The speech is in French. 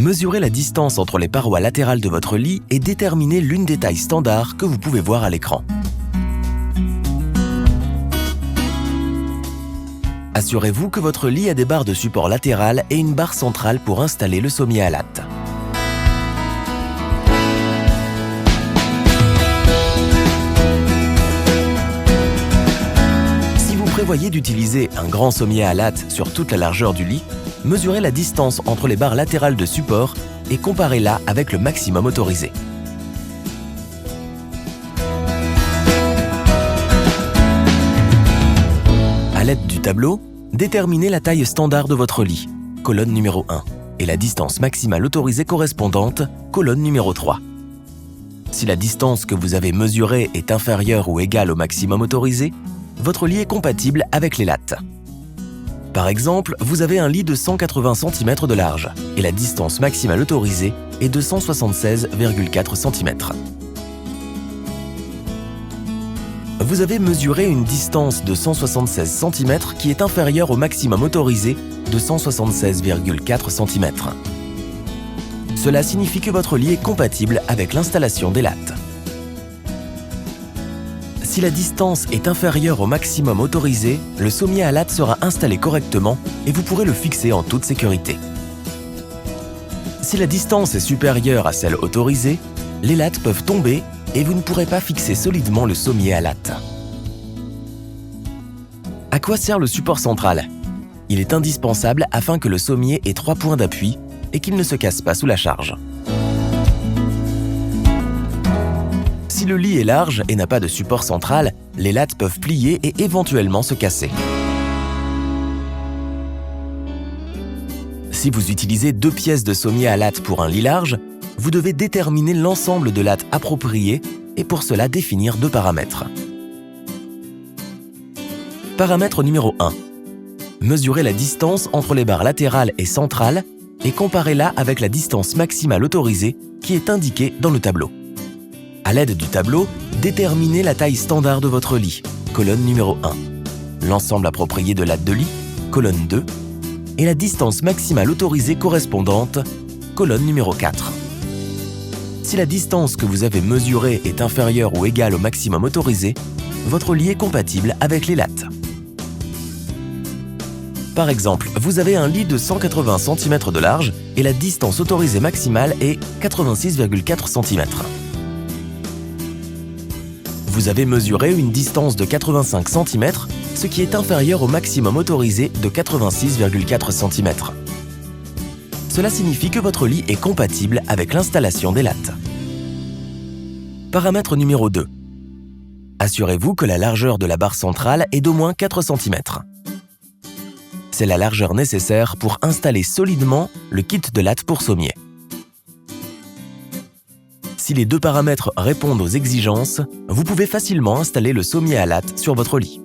Mesurez la distance entre les parois latérales de votre lit et déterminez l'une des tailles standards que vous pouvez voir à l'écran. Assurez-vous que votre lit a des barres de support latérales et une barre centrale pour installer le sommier à lattes. Si vous prévoyez d'utiliser un grand sommier à lattes sur toute la largeur du lit, mesurez la distance entre les barres latérales de support et comparez-la avec le maximum autorisé. À l'aide du tableau, déterminez la taille standard de votre lit, colonne numéro 1, et la distance maximale autorisée correspondante, colonne numéro 3. Si la distance que vous avez mesurée est inférieure ou égale au maximum autorisé, votre lit est compatible avec les lattes. Par exemple, vous avez un lit de 180 cm de large et la distance maximale autorisée est de 176,4 cm. Vous avez mesuré une distance de 176 cm qui est inférieure au maximum autorisé de 176,4 cm. Cela signifie que votre lit est compatible avec l'installation des lattes. Si la distance est inférieure au maximum autorisé, le sommier à lattes sera installé correctement et vous pourrez le fixer en toute sécurité. Si la distance est supérieure à celle autorisée, les lattes peuvent tomber et vous ne pourrez pas fixer solidement le sommier à lattes. À quoi sert le support central? Il est indispensable afin que le sommier ait 3 points d'appui et qu'il ne se casse pas sous la charge. Si le lit est large et n'a pas de support central, les lattes peuvent plier et éventuellement se casser. Si vous utilisez 2 pièces de sommier à lattes pour un lit large, vous devez déterminer l'ensemble de lattes appropriées et pour cela définir 2 paramètres. Paramètre numéro 1. Mesurez la distance entre les barres latérales et centrales et comparez-la avec la distance maximale autorisée qui est indiquée dans le tableau. À l'aide du tableau, déterminez la taille standard de votre lit, colonne numéro 1, l'ensemble approprié de lattes de lit, colonne 2, et la distance maximale autorisée correspondante, colonne numéro 4. Si la distance que vous avez mesurée est inférieure ou égale au maximum autorisé, votre lit est compatible avec les lattes. Par exemple, vous avez un lit de 180 cm de large et la distance autorisée maximale est 86,4 cm. Vous avez mesuré une distance de 85 cm, ce qui est inférieur au maximum autorisé de 86,4 cm. Cela signifie que votre lit est compatible avec l'installation des lattes. Paramètre numéro 2. Assurez-vous que la largeur de la barre centrale est d'au moins 4 cm. C'est la largeur nécessaire pour installer solidement le kit de lattes pour sommier. Si les 2 paramètres répondent aux exigences, vous pouvez facilement installer le sommier à lattes sur votre lit.